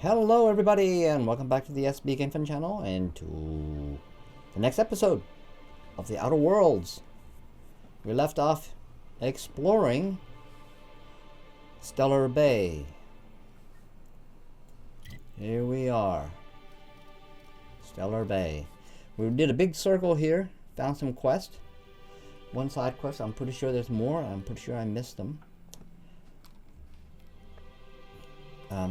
Hello everybody and welcome back to the SBGamefun channel and to the next episode of the Outer Worlds. We left off exploring Stellar Bay. Here we are. Stellar Bay. We did a big circle here, found some quests. One side quest, I'm pretty sure there's more. I'm pretty sure I missed them.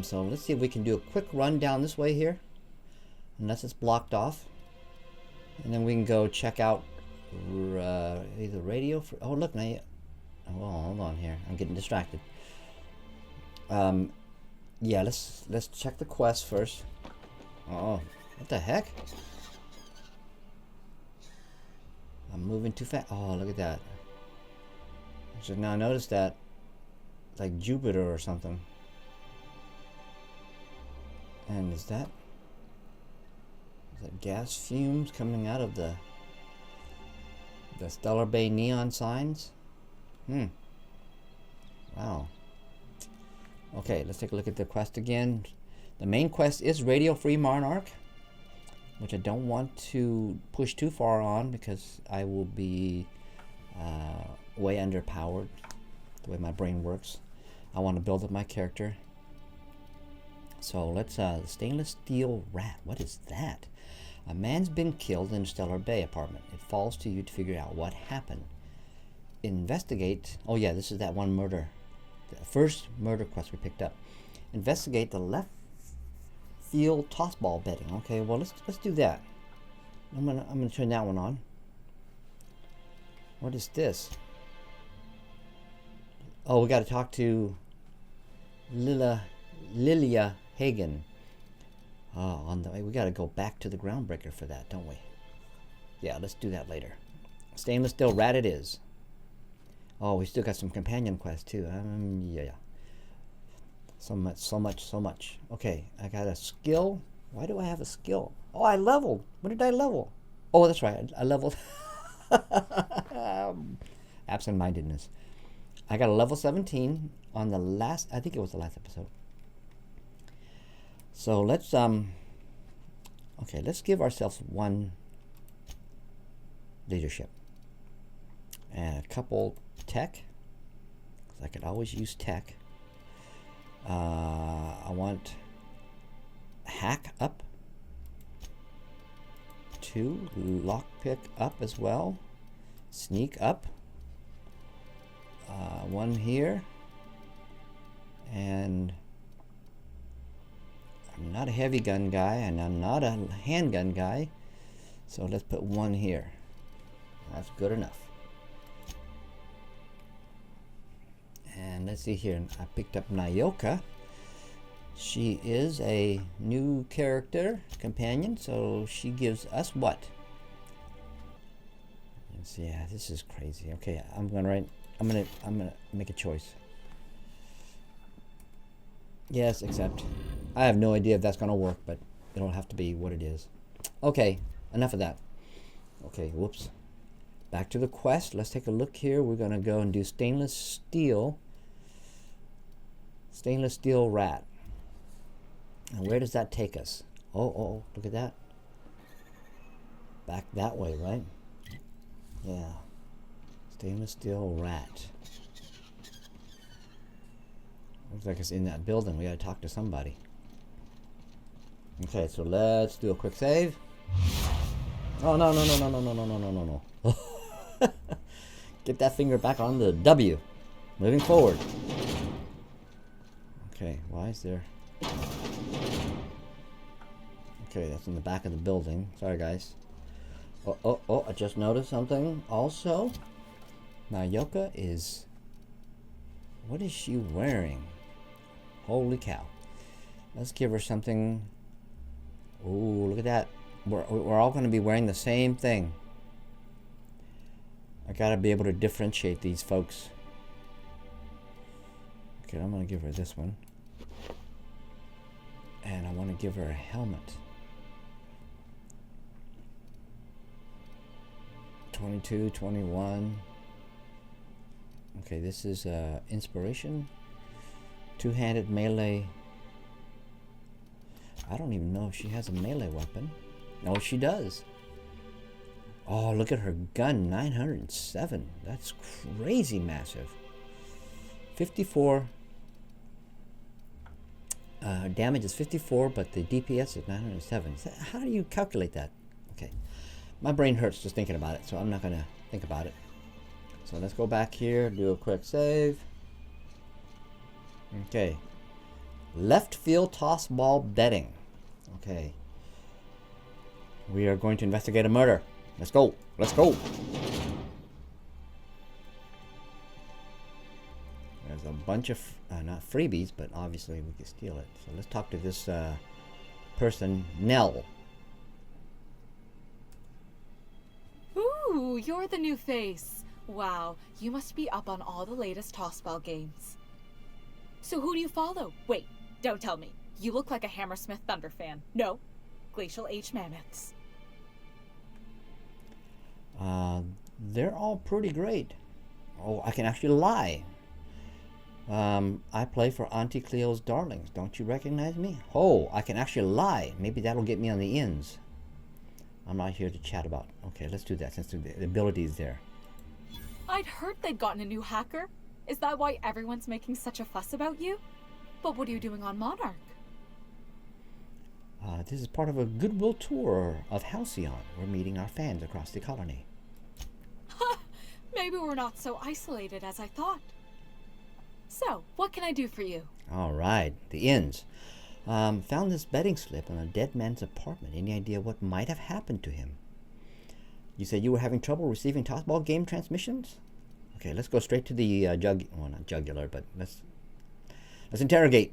So let's see if we can do a quick run down this way here, unless it's blocked off, and then we can go check out either radio. Oh look, now. Oh, hold on here. I'm getting distracted. Yeah, let's check the quest first. Oh, what the heck? I'm moving too fast. Oh, look at that. I should now notice that. It's like Jupiter or something. And is that gas fumes coming out of the Stellar Bay neon signs? Wow. Okay, let's take a look at the quest again. The main quest is Radio Free Monarch, which I don't want to push too far on because I will be way underpowered the way my brain works. I want to build up my character. So let's stainless steel rat. What is that? A man's been killed in Stellar Bay apartment. It falls to you to figure out what happened. Investigate. Oh yeah, this is that one murder. The first murder quest we picked up. Investigate the left field tossball betting. Okay, well let's do that. I'm gonna turn that one on. What is this? Oh, we got to talk to Lilia Hagen. Oh, on the way. We got to go back to the groundbreaker for that, don't we? Yeah, let's do that later. Stainless steel rat it is. Oh, we still got some companion quests too. Yeah. So much. Okay, I got a skill. Why do I have a skill? Oh, I leveled. What did I level? Oh, that's right. I leveled. Absent-mindedness. I got a level 17 on the last. I think it was the last episode. So let's okay, let's give ourselves one leadership and a couple tech, because I could always use tech. I want hack up, 2 lockpick up as well, sneak up, 1 here, and I'm not a heavy gun guy and I'm not a handgun guy, so let's put 1 here. That's good enough. And let's see here, I picked up Nayoka. She is a new character companion, so she gives us what? Let's see, yeah, this is crazy. Okay, I'm gonna make a choice. Yes, accept. I have no idea if that's gonna work, but it'll have to be what it is. Okay, enough of that. Okay, whoops. Back to the quest. Let's take a look here. We're gonna go and do stainless steel rat. And where does that take us? Oh, look at that. Back that way, right? Yeah. Stainless steel rat. Looks like it's in that building. We gotta talk to somebody. Okay, so let's do a quick save. Oh, no. Get that finger back on the W. Moving forward. Okay, why is there... Okay, that's in the back of the building. Sorry, guys. Oh, I just noticed something also. Nayoka is... What is she wearing? Holy cow. Let's give her something. Ooh, look at that. We're all going to be wearing the same thing. I got to be able to differentiate these folks. Okay, I'm going to give her this one. And I want to give her a helmet. 22, 21. Okay, this is inspiration. Two-handed melee I don't even know if she has a melee weapon. No, she does. Oh, look at her gun, 907. That's crazy massive. 54. Damage is 54, but the DPS is 907. How do you calculate that? Okay. My brain hurts just thinking about it, so I'm not going to think about it. So let's go back here, do a quick save. Okay. Left field toss ball betting. Okay. We are going to investigate a murder. Let's go. Let's go. There's a bunch of, not freebies, but obviously we can steal it. So let's talk to this person, Nell. Ooh, you're the new face. Wow, you must be up on all the latest Tossball games. So who do you follow? Wait, don't tell me. You look like a Hammersmith Thunder fan. No, Glacial H Mammoths. They're all pretty great. Oh, I can actually lie. I play for Auntie Cleo's Darlings. Don't you recognize me? Oh, I can actually lie. Maybe that'll get me on the ends. I'm not here to chat about. Okay, let's do that since the ability is there. I'd heard they'd gotten a new hacker. Is that why everyone's making such a fuss about you? But what are you doing on Monarch? This is part of a goodwill tour of Halcyon. We're meeting our fans across the colony. Maybe we're not so isolated as I thought. So, what can I do for you? All right, the ins. Found this betting slip in a dead man's apartment. Any idea what might have happened to him? You said you were having trouble receiving Tossball game transmissions? Okay, let's go straight to the well, not jugular, but let's interrogate.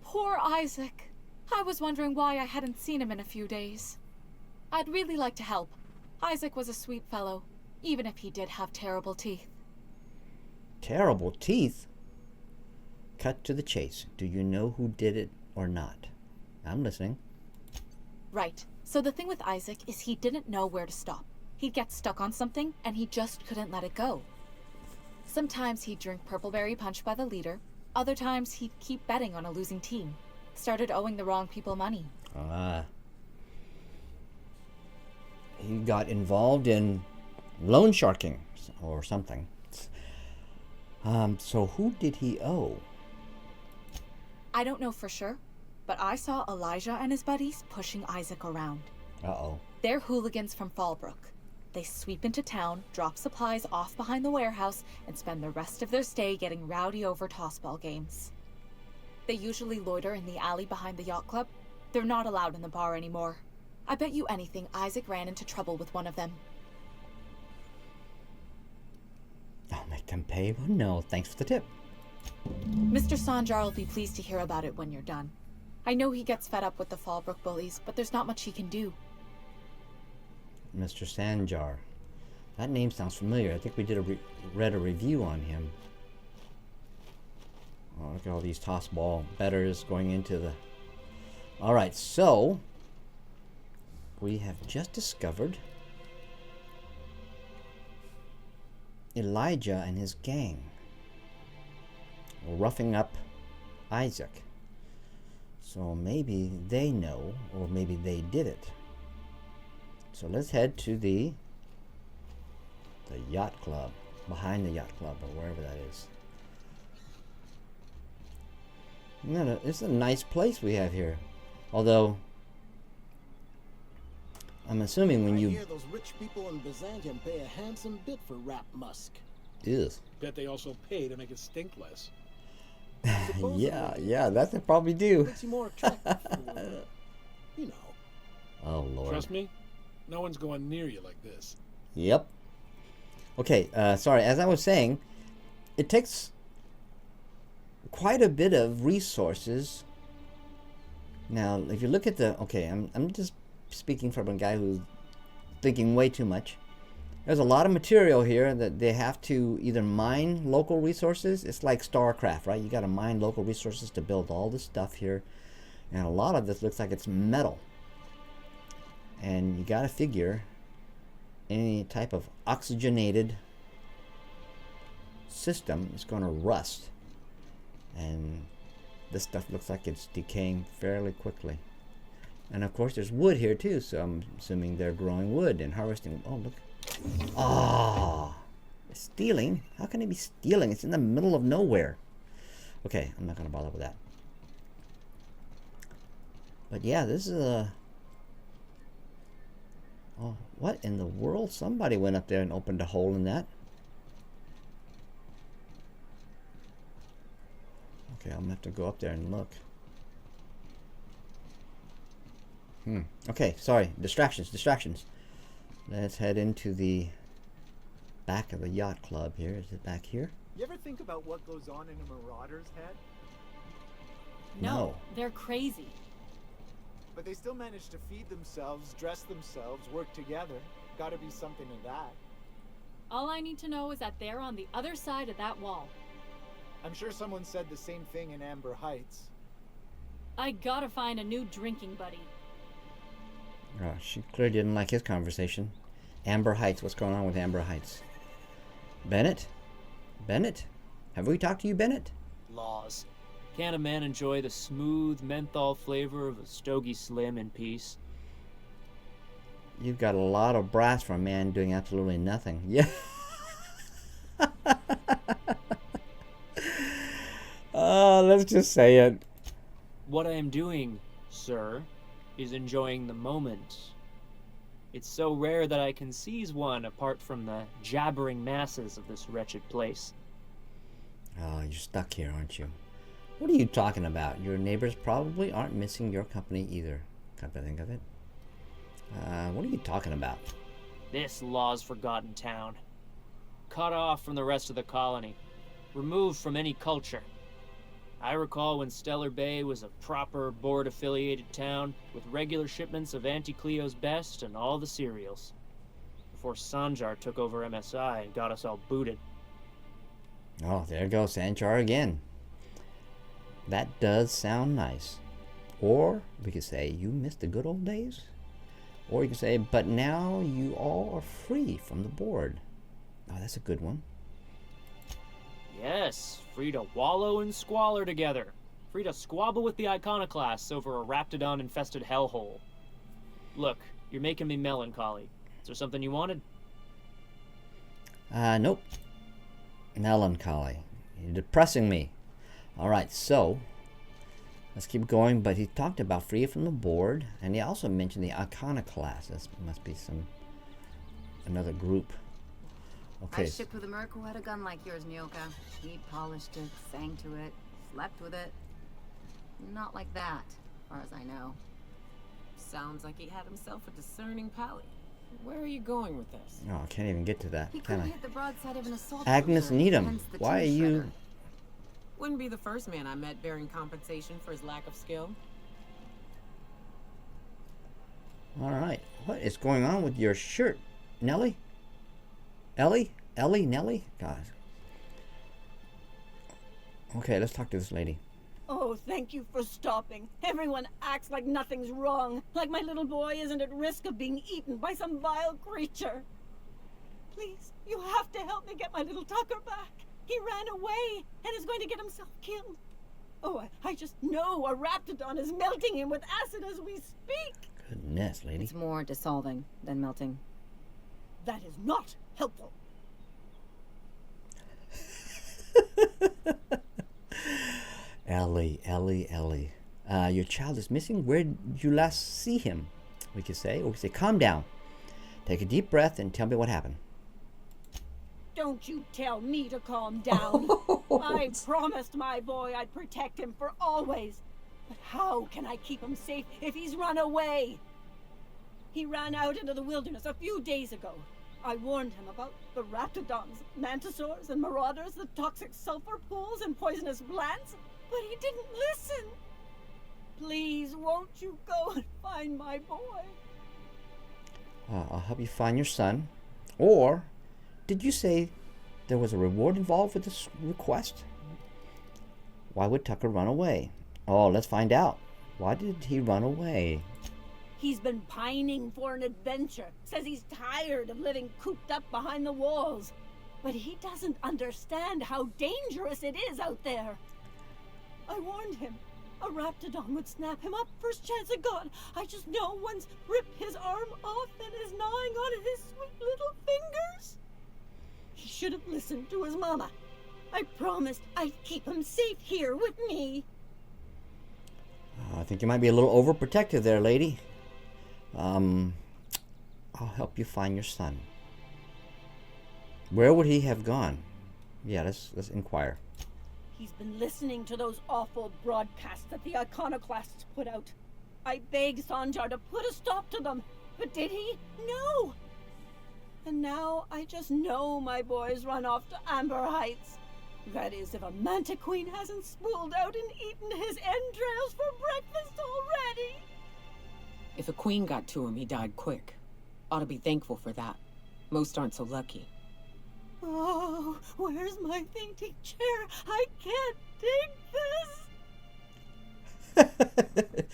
Poor Isaac. I was wondering why I hadn't seen him in a few days. I'd really like to help. Isaac was a sweet fellow, even if he did have terrible teeth. Terrible teeth? Cut to the chase. Do you know who did it or not? I'm listening. Right. So the thing with Isaac is he didn't know where to stop. He'd get stuck on something, and he just couldn't let it go. Sometimes he'd drink Purpleberry Punch by the liter. Other times he'd keep betting on a losing team. Started owing the wrong people money. He got involved in loan sharking or something. So who did he owe? I don't know for sure, but I saw Elijah and his buddies pushing Isaac around. Uh-oh. They're hooligans from Fallbrook. They sweep into town, drop supplies off behind the warehouse, and spend the rest of their stay getting rowdy over Tossball games. They usually loiter in the alley behind the yacht club. They're not allowed in the bar anymore. I bet you anything Isaac ran into trouble with one of them. I'll make them pay? Well, no, thanks for the tip. Mr. Sanjar will be pleased to hear about it when you're done. I know he gets fed up with the Fallbrook bullies, but there's not much he can do. Mr. Sanjar. That name sounds familiar. I think we did read a review on him. Oh, look at all these Tossball bettors going into the... Alright, so... we have just discovered... Elijah and his gang were roughing up Isaac. So maybe they know, or maybe they did it. So let's head to the yacht club, behind the yacht club, or wherever that is. No, it's a nice place we have here. Although, I'm assuming when you... I hear those rich people in Byzantium pay a handsome bit for Rap Musk. Is. Bet they also pay to make it stink less. yeah, that they probably do. Makes you more attractive for, you know. Oh, Lord. Trust me, no one's going near you like this. Yep. Okay, sorry, as I was saying, it takes quite a bit of resources. Now, if you look at the... Okay, I'm just speaking from a guy who's thinking way too much. There's a lot of material here that they have to either mine local resources. It's like StarCraft, right? You got to mine local resources to build all this stuff here. And a lot of this looks like it's metal. And you got to figure any type of oxygenated system is going to rust. And This stuff looks like it's decaying fairly quickly. And of course there's wood here too, so I'm assuming they're growing wood and harvesting. Oh, look. Ah, stealing? How can they be stealing? It's in the middle of nowhere. Okay, I'm not gonna bother with that. But yeah, this is a... Oh, what in the world? Somebody went up there and opened a hole in that. Okay, I'm gonna have to go up there and look. Okay, sorry. Distractions. Let's head into the back of the yacht club here. Is it back here? You ever think about what goes on in a marauder's head? No, they're crazy. But they still manage to feed themselves, dress themselves, work together. Gotta be something in that. All I need to know is that they're on the other side of that wall. I'm sure someone said the same thing in Amber Heights. I gotta find a new drinking buddy. Oh, she clearly didn't like his conversation. Amber Heights. What's going on with Amber Heights? Bennett? Bennett? Have we talked to you, Bennett? Laws. Can't a man enjoy the smooth menthol flavor of a Stogie Slim in peace? You've got a lot of brass for a man doing absolutely nothing. Yeah. Let's just say it. What I am doing, sir, is enjoying the moment. It's so rare that I can seize one apart from the jabbering masses of this wretched place. Oh, you're stuck here, aren't you? What are you talking about? Your neighbors probably aren't missing your company either. Come to think of it. What are you talking about? This law's forgotten town. Cut off from the rest of the colony. Removed from any culture. I recall when Stellar Bay was a proper board-affiliated town with regular shipments of Auntie Cleo's best and all the cereals. Before Sanjar took over MSI and got us all booted. Oh, there goes Sanjar again. That does sound nice. Or we could say, you missed the good old days. Or you could say, but now you all are free from the board. Oh, that's a good one. Yes, free to wallow in squalor together. Free to squabble with the iconoclasts over a raptidon-infested hellhole. Look, you're making me melancholy. Is there something you wanted? Nope. Melancholy. You're depressing me. Alright, so let's keep going. But he talked about free from the board, and he also mentioned the iconoclast. This must be another group. Okay. I shipped with a merc who had a gun like yours, Nyoka. He polished it, sang to it, slept with it. Not like that, as far as I know. Sounds like he had himself a discerning palate. Where are you going with this? Oh, I can't even get to that. He Can couldn't I? hit the broadside of an assault Agnes cruiser, Needham. hence the Why are team you... shredder. Wouldn't be the first man I met bearing compensation for his lack of skill. Alright. What is going on with your shirt, Nellie? Ellie? Nellie? God. Okay, let's talk to this lady. Oh, thank you for stopping. Everyone acts like nothing's wrong, like my little boy isn't at risk of being eaten by some vile creature. Please, you have to help me get my little Tucker back. He ran away and is going to get himself killed. Oh, I just know a raptidon is melting him with acid as we speak. Goodness, lady. It's more dissolving than melting. That is not helpful. Ellie. Your child is missing. Where did you last see him? We could say. Or we could say, calm down. Take a deep breath and tell me what happened. Don't you tell me to calm down. I promised my boy I'd protect him for always. But how can I keep him safe if he's run away? He ran out into the wilderness a few days ago. I warned him about the raptidons, mantisaurs, and marauders, the toxic sulfur pools, and poisonous plants, but he didn't listen. Please, won't you go and find my boy? I'll help you find your son. Or, did you say there was a reward involved with this request? Why would Tucker run away? Oh, let's find out. Why did he run away? He's been pining for an adventure. Says he's tired of living cooped up behind the walls. But he doesn't understand how dangerous it is out there. I warned him. A raptidon would snap him up first chance it got. I just know one's ripped his arm off and is gnawing on his sweet little fingers. He should have listened to his mama. I promised I'd keep him safe here with me. I think you might be a little overprotective there, lady. I'll help you find your son. Where would he have gone? Yeah, let's inquire. He's been listening to those awful broadcasts that the iconoclasts put out. I begged Sanjar to put a stop to them, but did he? No! And now I just know my boy's run off to Amber Heights. That is, if a manta queen hasn't spooled out and eaten his entrails for breakfast already. If a queen got to him, he died quick. Ought to be thankful for that. Most aren't so lucky. Oh, where's my fainting chair? I can't take this.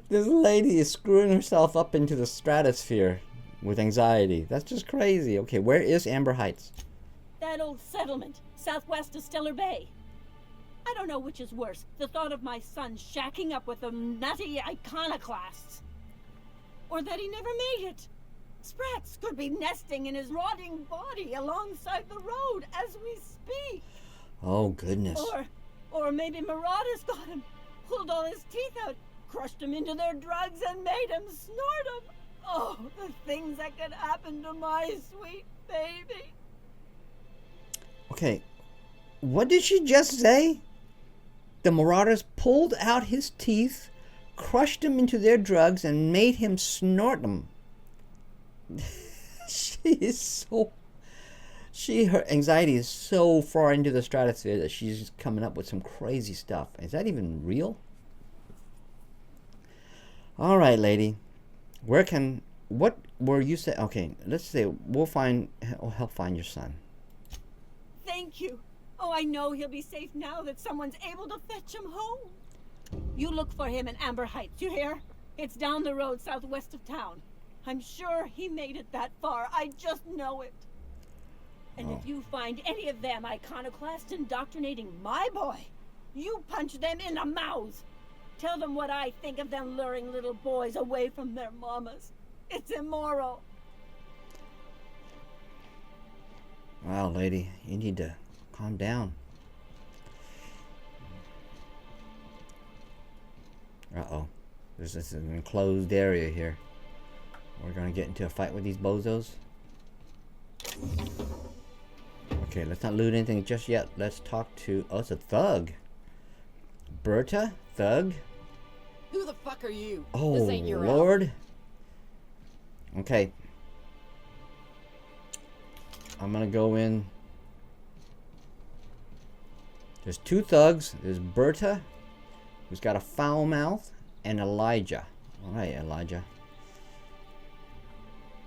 This lady is screwing herself up into the stratosphere with anxiety. That's just crazy. Okay, where is Amber Heights? That old settlement, southwest of Stellar Bay. I don't know which is worse, the thought of my son shacking up with them nutty iconoclasts, or that he never made it. Sprats could be nesting in his rotting body alongside the road as we speak. Oh, goodness. Or maybe marauders got him, pulled all his teeth out, crushed him into their drugs and made him snort them. Oh, the things that could happen to my sweet baby. Okay, what did she just say? The marauders pulled out his teeth, crushed him into their drugs, and made him snort them. Her anxiety is so far into the stratosphere that she's just coming up with some crazy stuff. Is that even real? All right, lady. What were you say? Okay, let's say we'll help find your son. Thank you. Oh, I know he'll be safe now that someone's able to fetch him home. You look for him in Amber Heights, you hear? It's down the road southwest of town. I'm sure he made it that far. I just know it. And if you find any of them iconoclasts indoctrinating my boy, you punch them in the mouths. Tell them what I think of them luring little boys away from their mamas. It's immoral. Wow, lady, you need to calm down. Uh-oh. This is an enclosed area here. We're gonna get into a fight with these bozos. Okay, let's not loot anything just yet. Let's talk to... Oh, it's a thug. Berta? Thug? Who the fuck are you? Oh, This ain't your Lord. Okay. I'm gonna go in. There's two thugs. There's Berta, who's got a foul mouth, and Elijah. Alright, Elijah.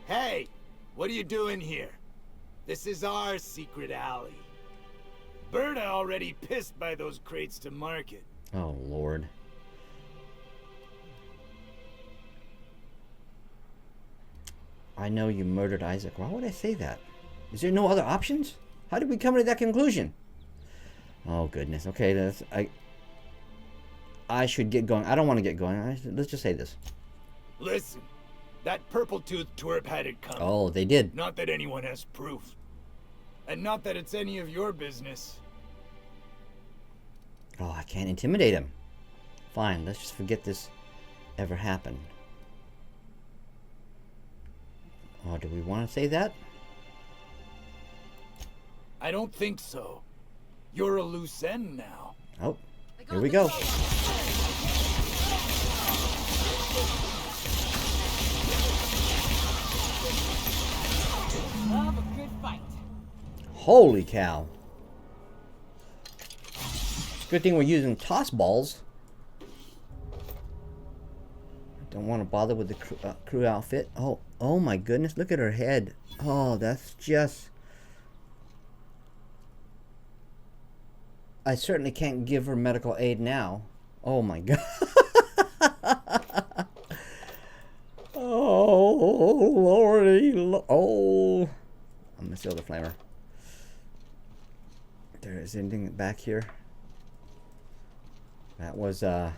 Hey, what are you doing here? This is our secret alley. Berta already pissed by those crates to market. Oh, Lord. I know you murdered Isaac. Why would I say that? Is there no other options? How did we come to that conclusion? Oh, goodness. Okay, I should get going. I don't want to get going. Let's just say this. Listen, that purple-toothed twerp had it coming. Oh, they did. Not that anyone has proof. And not that it's any of your business. Oh, I can't intimidate him. Fine, let's just forget this ever happened. Oh, do we want to say that? I don't think so. You're a loose end now. Oh, here we go. Love a good fight. Holy cow. Good thing we're using Tossballs. Don't want to bother with the crew outfit. Oh my goodness, look at her head. Oh, that's just... I certainly can't give her medical aid now. Oh my god. Oh, lordy. Oh. I'm gonna steal the flamer. There is anything back here. That was I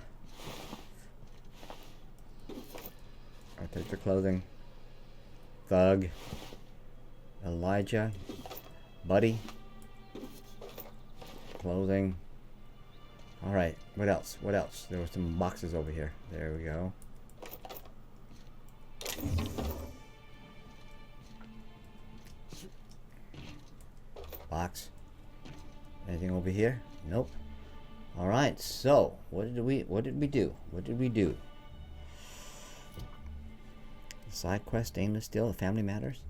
take the clothing. Thug. Elijah. Buddy. Clothing. Alright, what else? What else? There were some boxes over here. There we go. Box. Anything over here? Nope. Alright, so what did we do? What did we do? Side quest, aimless still, the family matters.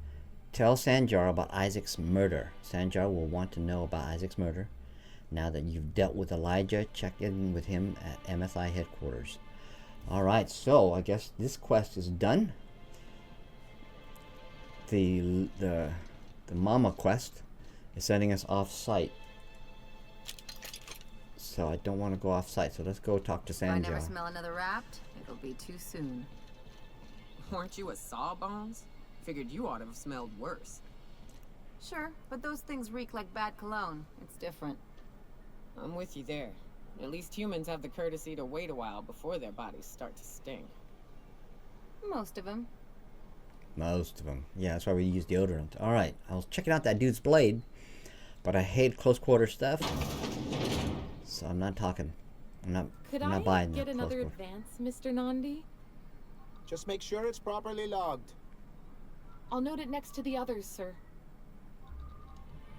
Tell Sanjar about Isaac's murder. Sanjar will want to know about Isaac's murder. Now that you've dealt with Elijah, check in with him at MSI headquarters. Alright, so I guess this quest is done. The Mama quest is sending us off site. So I don't want to go off site, so let's go talk to Sanjar. If I never smell another raft, it'll be too soon. Weren't you a Sawbones? Figured you ought to have smelled worse. Sure, but those things reek like bad cologne. It's different. I'm with you there. At least humans have the courtesy to wait a while before their bodies start to stink. Most of them. Most of them. Yeah, that's why we use deodorant. Alright, I was checking out that dude's blade, but I hate close quarter stuff. So I'm not talking. I'm not buying get another quarter. advance, Mr. Nandi? Just make sure it's properly logged. I'll note it next to the others, sir.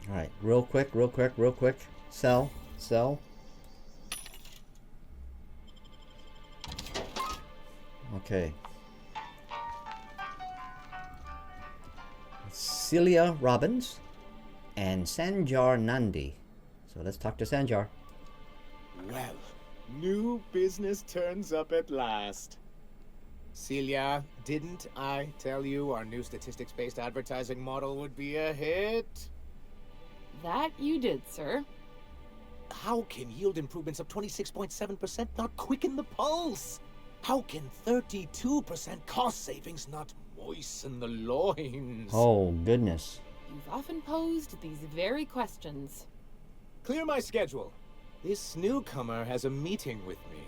Alright, real quick. Sell. Okay. Celia Robbins and Sanjar Nandi. So let's talk to Sanjar. Well, new business turns up at last. Celia, didn't I tell you our new statistics-based advertising model would be a hit? That you did, sir. How can yield improvements of 26.7% not quicken the pulse? How can 32% cost savings not moisten the loins? Oh, goodness. You've often posed these very questions. Clear my schedule. This newcomer has a meeting with me.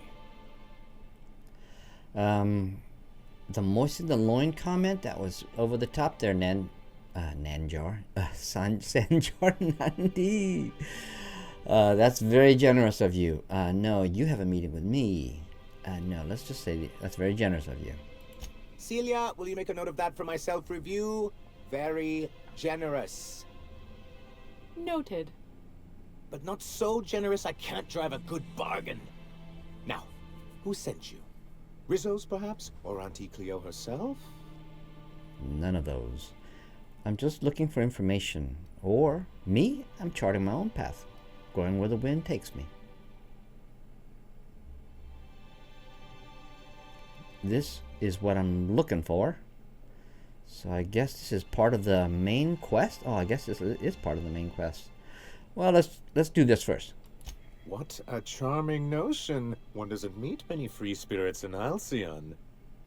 The moisten the loin comment, that was over the top there, Sanjar Nandi. That's very generous of you. No, you have a meeting with me. No, let's just say that's very generous of you. Celia, will you make a note of that for my self-review? Very generous. Noted. But not so generous I can't drive a good bargain. Now, who sent you? Rizzo's, perhaps? Or Auntie Cleo herself? None of those. I'm just looking for information. Or, me, I'm charting my own path. Going where the wind takes me. This is what I'm looking for. So I guess this is part of the main quest? Oh, I guess this is part of the main quest. Well, let's do this first. What a charming notion. One doesn't meet many free spirits in Halcyon.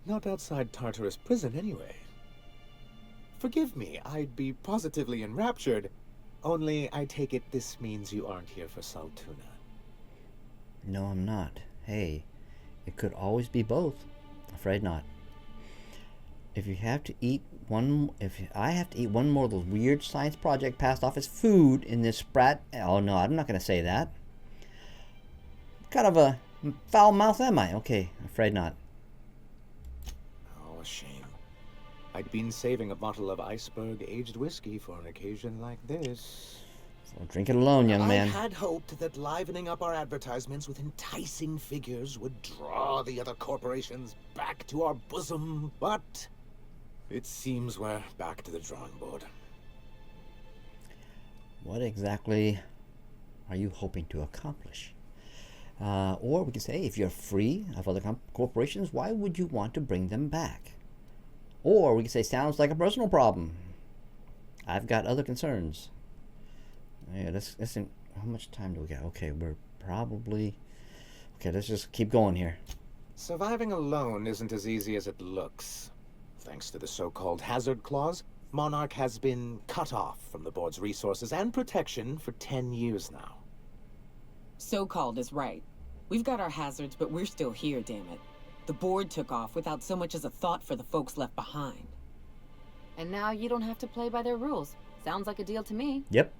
Not outside Tartarus prison, anyway. Forgive me, I'd be positively enraptured. Only, I take it this means you aren't here for Saltuna. No, I'm not. Hey, it could always be both. Afraid not. If I have to eat one more of those weird science project passed off as food in this sprat. Oh no, I'm not gonna say that. Kind of a foul mouth am I? Okay, afraid not. Oh, a shame. I'd been saving a bottle of iceberg aged whiskey for an occasion like this. So drink it alone, young man. I had hoped that livening up our advertisements with enticing figures would draw the other corporations back to our bosom, but it seems we're back to the drawing board. What exactly are you hoping to accomplish? Or we could say, if you're free of other corporations, why would you want to bring them back? Or we could say, sounds like a personal problem. I've got other concerns. Yeah, listen. How much time do we got? Okay, we're probably... Okay, let's just keep going here. Surviving alone isn't as easy as it looks. Thanks to the so-called hazard clause, Monarch has been cut off from the board's resources and protection for 10 years now. So-called is right. We've got our hazards, but we're still here, damn it. The board took off without so much as a thought for the folks left behind. And now you don't have to play by their rules. Sounds like a deal to me. Yep.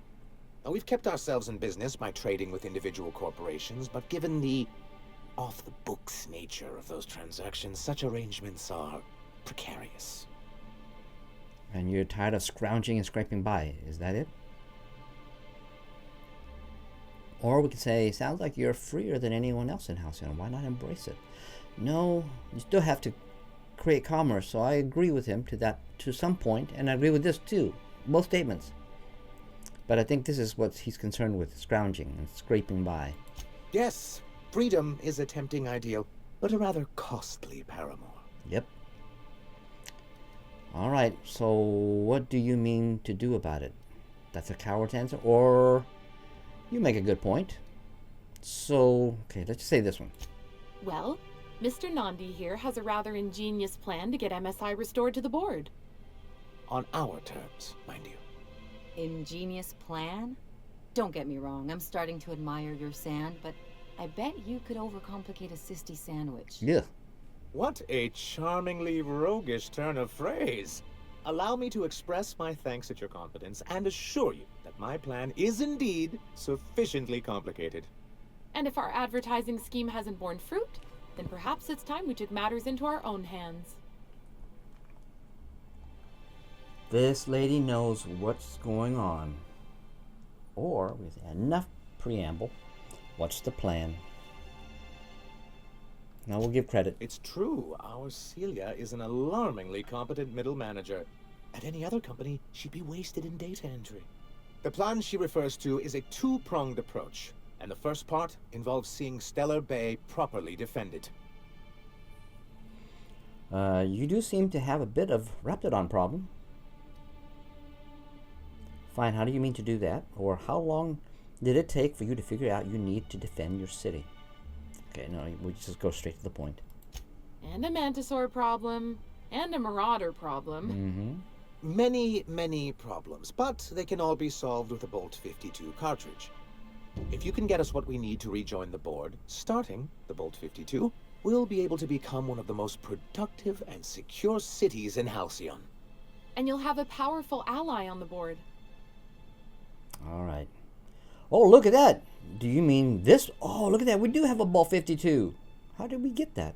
Now, we've kept ourselves in business by trading with individual corporations, but given the off-the-books nature of those transactions, such arrangements are precarious. And you're tired of scrounging and scraping by, is that it? Or we could say, sounds like you're freer than anyone else in Halcyon. Why not embrace it? No, you still have to create commerce, so I agree with him to some point, and I agree with this too. Both statements. But I think this is what he's concerned with, scrounging and scraping by. Yes, freedom is a tempting ideal, but a rather costly paramour. Yep. Alright, so what do you mean to do about it? That's a coward's answer? Or you make a good point. So, okay, let's just say this one. Well, Mr. Nandi here has a rather ingenious plan to get MSI restored to the board. On our terms, mind you. Ingenious plan? Don't get me wrong, I'm starting to admire your sand, but I bet you could overcomplicate a sisty sandwich. Yeah. What a charmingly roguish turn of phrase. Allow me to express my thanks at your confidence and assure you that my plan is indeed sufficiently complicated. And if our advertising scheme hasn't borne fruit, then perhaps it's time we took matters into our own hands. This lady knows what's going on. Or, with enough preamble, what's the plan? Now we'll give credit. It's true, our Celia is an alarmingly competent middle manager. At any other company, she'd be wasted in data entry. The plan she refers to is a two-pronged approach, and the first part involves seeing Stellar Bay properly defended. You do seem to have a bit of Raptidon problem. Fine, how do you mean to do that? Or how long did it take for you to figure out you need to defend your city? Okay, no, we just go straight to the point. And a Mantisaur problem. And a Marauder problem. Many, many problems, but they can all be solved with a Bolt 52 cartridge. If you can get us what we need to rejoin the board, starting the Bolt 52, we'll be able to become one of the most productive and secure cities in Halcyon. And you'll have a powerful ally on the board. Alright. Oh, look at that! Do you mean this? Oh, look at that! We do have a Bolt 52! How did we get that?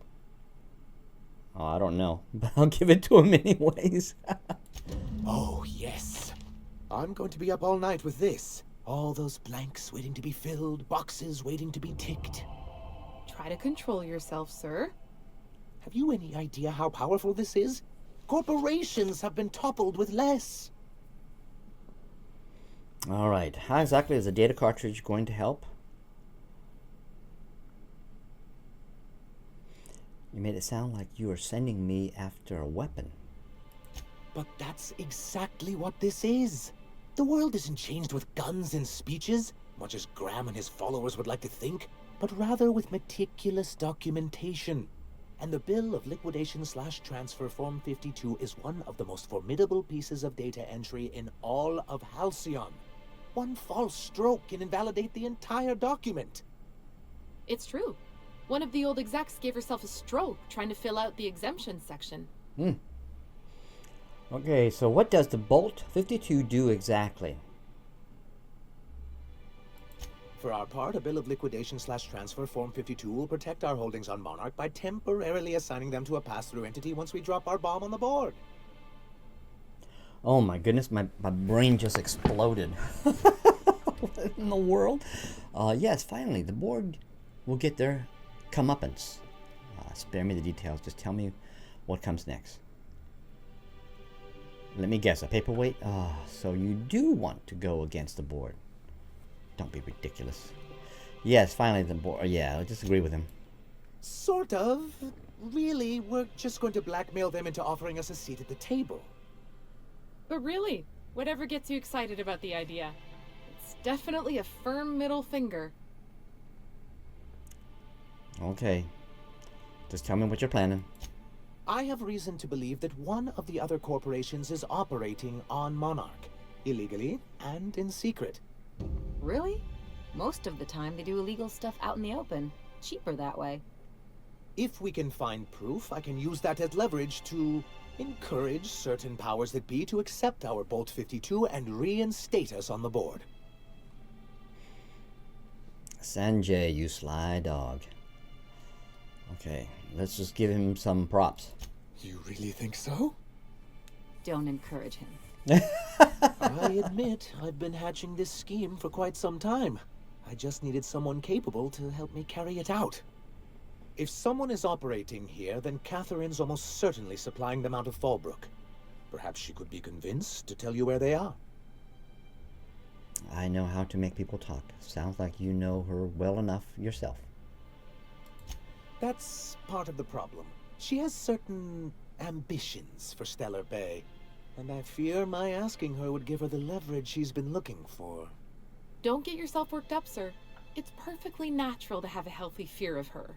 Oh, I don't know, but I'll give it to him anyways. Oh, yes. I'm going to be up all night with this. All those blanks waiting to be filled, boxes waiting to be ticked. Try to control yourself, sir. Have you any idea how powerful this is? Corporations have been toppled with less. Alright, how exactly is the data cartridge going to help? You made it sound like you are sending me after a weapon. But that's exactly what this is. The world isn't changed with guns and speeches, much as Graham and his followers would like to think, but rather with meticulous documentation. And the bill of liquidation/transfer Form 52 is one of the most formidable pieces of data entry in all of Halcyon. One false stroke can invalidate the entire document. It's true. One of the old execs gave herself a stroke trying to fill out the exemption section. Okay, so what does the Bolt 52 do exactly? For our part, a bill of liquidation/transfer Form 52 will protect our holdings on Monarch by temporarily assigning them to a pass-through entity once we drop our bomb on the board. Oh my goodness, my brain just exploded. What in the world? Yes, finally, the board will get their comeuppance. Spare me the details, just tell me what comes next. Let me guess, a paperweight? So you do want to go against the board. Don't be ridiculous. Yes, finally the board. Yeah, I disagree with him. Sort of. Really, we're just going to blackmail them into offering us a seat at the table. But really, whatever gets you excited about the idea. It's definitely a firm middle finger. Okay. Just tell me what you're planning. I have reason to believe that one of the other corporations is operating on Monarch, illegally and in secret. Really? Most of the time they do illegal stuff out in the open. cheaper that way. If we can find proof, I can use that as leverage to encourage certain powers that be to accept our Bolt 52 and reinstate us on the board. Sanjay, you sly dog. Okay, let's just give him some props. You really think so? Don't encourage him. I admit, I've been hatching this scheme for quite some time. I just needed someone capable to help me carry it out. If someone is operating here, then Catherine's almost certainly supplying them out of Fallbrook. Perhaps she could be convinced to tell you where they are. I know how to make people talk. Sounds like you know her well enough yourself. That's part of the problem. She has certain ambitions for Stellar Bay, and I fear my asking her would give her the leverage she's been looking for. Don't get yourself worked up, sir. It's perfectly natural to have a healthy fear of her.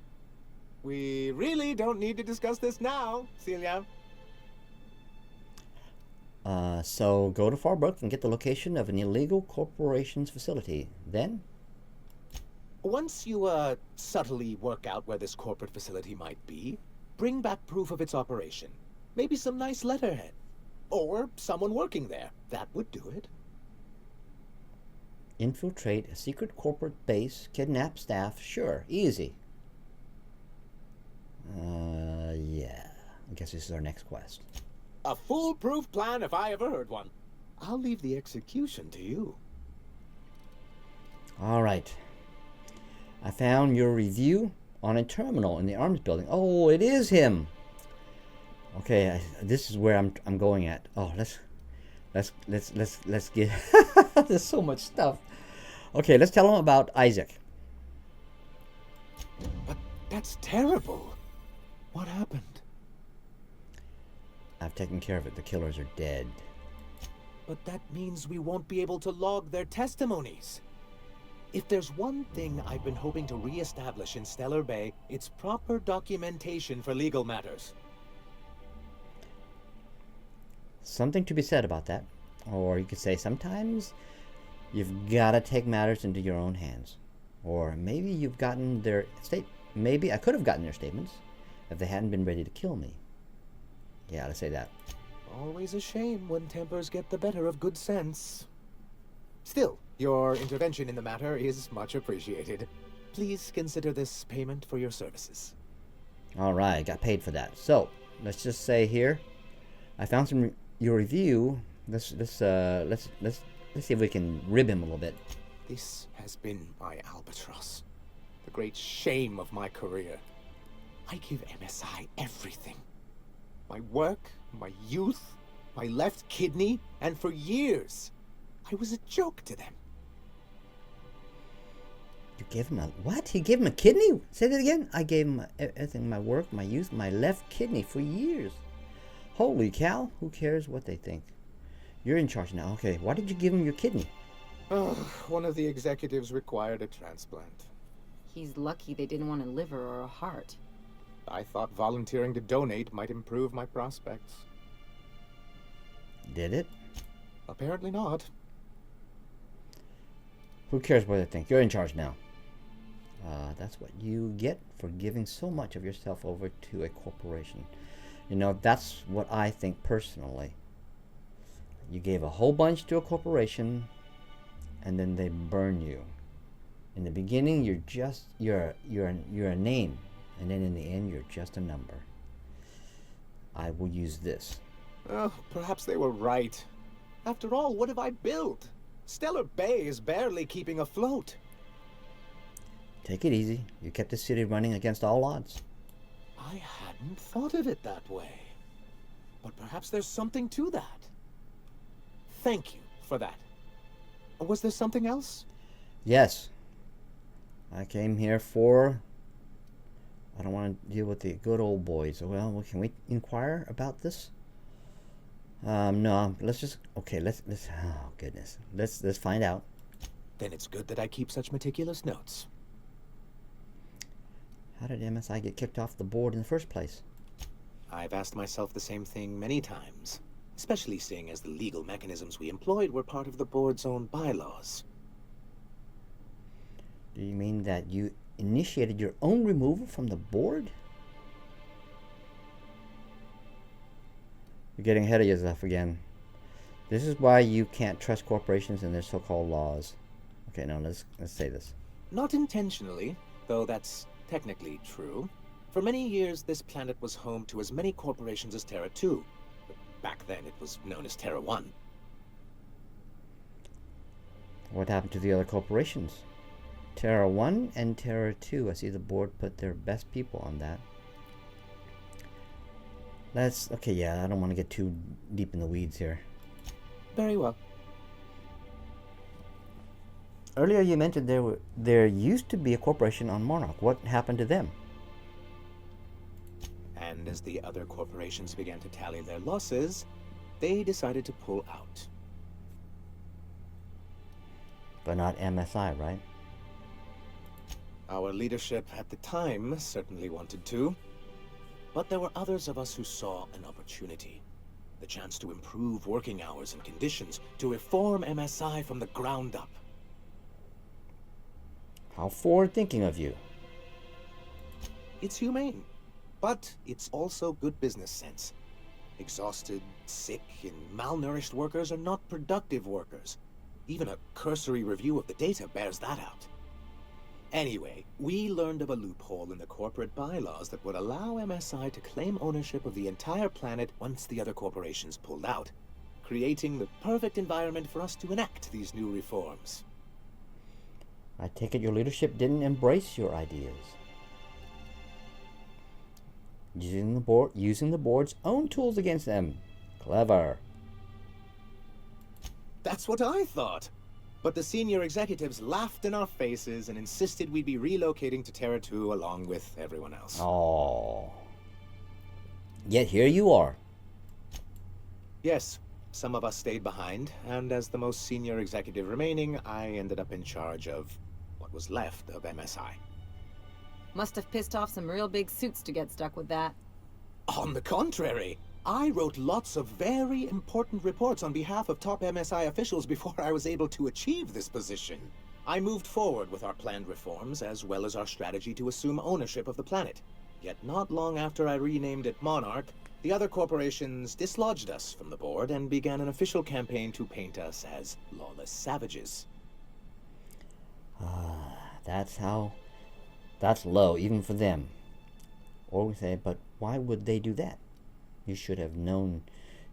We really don't need to discuss this now, Celia. So go to Fallbrook and get the location of an illegal corporation's facility. Then? Once you, subtly work out where this corporate facility might be, bring back proof of its operation. Maybe some nice letterhead. Or someone working there. That would do it. Infiltrate a secret corporate base, kidnap staff. Sure, easy. Yeah. I guess this is our next quest. A foolproof plan if I ever heard one. I'll leave the execution to you. Alright. I found your review on a terminal in the arms building. Oh, it is him. Okay, this is where I'm going at. Oh, let's get there's so much stuff. Okay, let's tell him about Isaac. But that's terrible. What happened? I've taken care of it. The killers are dead. But that means we won't be able to log their testimonies. If there's one thing I've been hoping to re-establish in Stellar Bay, it's proper documentation for legal matters. Something to be said about that. Or you could say sometimes you've got to take matters into your own hands. Or maybe you've gotten their maybe I could have gotten their statements if they hadn't been ready to kill me. Yeah, let's say that. Always a shame when tempers get the better of good sense. Still, your intervention in the matter is much appreciated. Please consider this payment for your services. All right, got paid for that. So let's just say here, I found your review. Let's see if we can rib him a little bit. This has been my albatross, the great shame of my career. I give MSI everything. My work, my youth, my left kidney, and for years, I was a joke to them. You gave him a what? You gave him a kidney? Say that again. I gave him everything, my work, my youth, my left kidney for years. Holy cow! Who cares what they think? You're in charge now. Okay, why did you give him your kidney? Oh, one of the executives required a transplant. He's lucky they didn't want a liver or a heart. I thought volunteering to donate might improve my prospects. Did it? Apparently not. Who cares what they think? You're in charge now. That's what you get for giving so much of yourself over to a corporation. You know, that's what I think personally. You gave a whole bunch to a corporation, and then they burn you. In the beginning, you're a name, and then in the end, you're just a number. I will use this. Oh, perhaps they were right. After all, what have I built? Stellar Bay is barely keeping afloat. Take it easy. You kept the city running against all odds. I hadn't thought of it that way. But perhaps there's something to that. Thank you for that. Was there something else? Yes. I came here for... I don't want to deal with the good old boys. Well, can we inquire about this? No, let's just... Okay, let's... Oh, goodness. Let's find out. Then it's good that I keep such meticulous notes. How did MSI get kicked off the board in the first place? I've asked myself the same thing many times, especially seeing as the legal mechanisms we employed were part of the board's own bylaws. Do you mean that you initiated your own removal from the board? You're getting ahead of yourself again. This is why you can't trust corporations and their so-called laws. Okay, now let's say this. Not intentionally, though that's technically true. For many years, this planet was home to as many corporations as Terra 2. Back then, it was known as Terra 1. What happened to the other corporations? Terra 1 and Terra 2. I see the board put their best people on that. Okay, yeah, I don't want to get too deep in the weeds here. Very well. Earlier you mentioned there used to be a corporation on Monarch. What happened to them? And as the other corporations began to tally their losses, they decided to pull out. But not MSI, right? Our leadership at the time certainly wanted to. But there were others of us who saw an opportunity. The chance to improve working hours and conditions, to reform MSI from the ground up. How forward-thinking of you. It's humane, but it's also good business sense. Exhausted, sick, and malnourished workers are not productive workers. Even a cursory review of the data bears that out. Anyway, we learned of a loophole in the corporate bylaws that would allow MSI to claim ownership of the entire planet once the other corporations pulled out, creating the perfect environment for us to enact these new reforms. I take it your leadership didn't embrace your ideas. Using the board's own tools against them. Clever. That's what I thought. But the senior executives laughed in our faces and insisted we'd be relocating to Terra 2 along with everyone else. Oh. Yet here you are. Yes, some of us stayed behind, and as the most senior executive remaining, I ended up in charge of what was left of MSI. Must have pissed off some real big suits to get stuck with that. On the contrary, I wrote lots of very important reports on behalf of top MSI officials before I was able to achieve this position. I moved forward with our planned reforms, as well as our strategy to assume ownership of the planet. Yet not long after I renamed it Monarch, the other corporations dislodged us from the board and began an official campaign to paint us as lawless savages. That's low, even for them. Or we say, but why would they do that? You should have known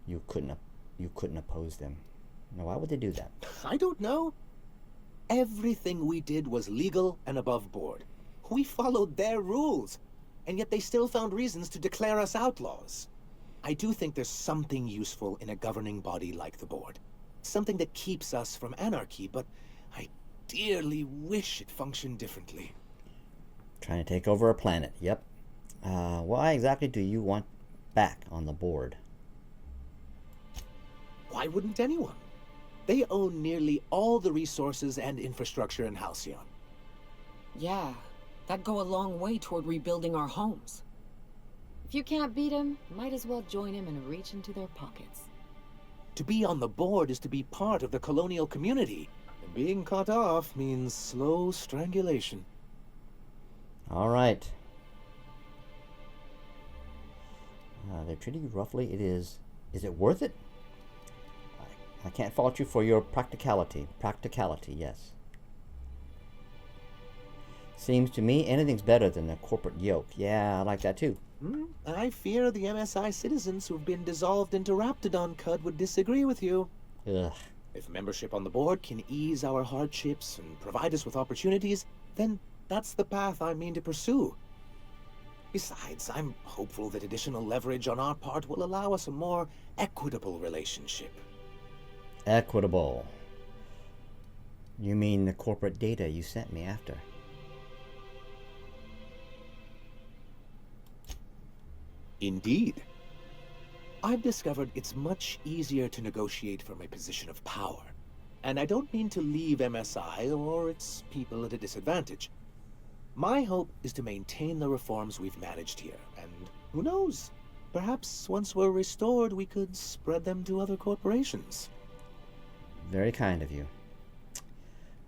you couldn't oppose them. Now, why would they do that? I don't know. Everything we did was legal and above board. We followed their rules, and yet they still found reasons to declare us outlaws. I do think there's something useful in a governing body like the board. Something that keeps us from anarchy, but I dearly wish it functioned differently. Trying to take over a planet, yep. Why exactly do you want back on the board? Why wouldn't anyone? They own nearly all the resources and infrastructure in Halcyon. Yeah, that'd go a long way toward rebuilding our homes. If you can't beat him, might as well join him and reach into their pockets. To be on the board is to be part of the colonial community, and being cut off means slow strangulation. All right. They're treating you roughly. It is. Is it worth it? I can't fault you for your practicality. Practicality, yes. Seems to me anything's better than a corporate yoke. Yeah, I like that too. I fear the MSI citizens who've been dissolved into Raptidon Cud would disagree with you. Ugh. If membership on the board can ease our hardships and provide us with opportunities, then that's the path I mean to pursue. Besides, I'm hopeful that additional leverage on our part will allow us a more equitable relationship. Equitable. You mean the corporate data you sent me after? Indeed. I've discovered it's much easier to negotiate from a position of power. And I don't mean to leave MSI or its people at a disadvantage. My hope is to maintain the reforms we've managed here, and who knows? Perhaps once we're restored, we could spread them to other corporations. Very kind of you.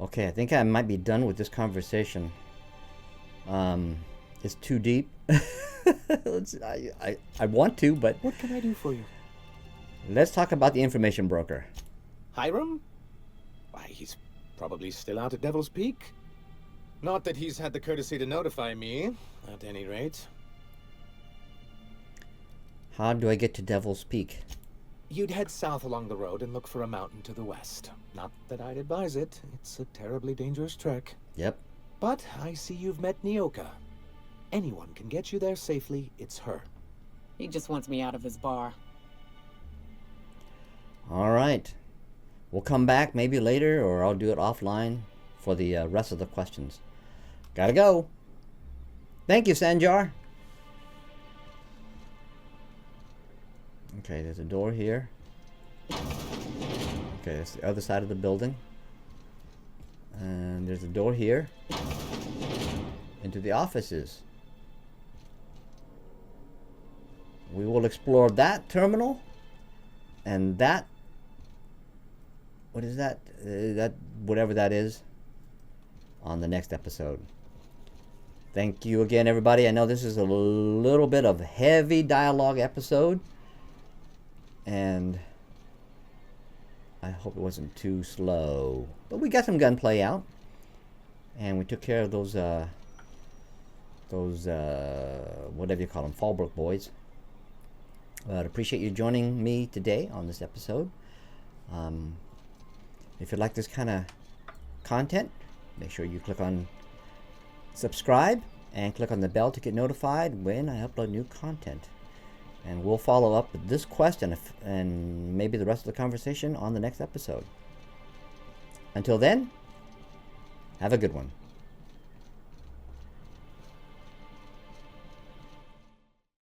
Okay, I think I might be done with this conversation. It's too deep. I want to, but What can I do for you? let's talk about the information broker. Hiram? Why, he's probably still out at Devil's Peak. Not that he's had the courtesy to notify me, at any rate. How do I get to Devil's Peak? You'd head south along the road and look for a mountain to the west. Not that I'd advise it. It's a terribly dangerous trek. Yep. But I see you've met Nyoka. Anyone can get you there safely. It's her. He just wants me out of his bar. All right. We'll come back maybe later, or I'll do it offline for the rest of the questions. Gotta go. Thank you, Sanjar. Okay, there's a door here. Okay, that's the other side of the building. And there's a door here into the offices. We will explore that terminal and that. What is that? That whatever that is on the next episode. Thank you again, everybody. I know this is a little bit of heavy dialogue episode, and I hope it wasn't too slow. But we got some gunplay out, and we took care of those whatever you call them, Fallbrook boys. I'd appreciate you joining me today on this episode. If you like this kind of content, make sure you click on subscribe and click on the bell to get notified when I upload new content. And we'll follow up with this quest and maybe the rest of the conversation on the next episode. Until then, have a good one.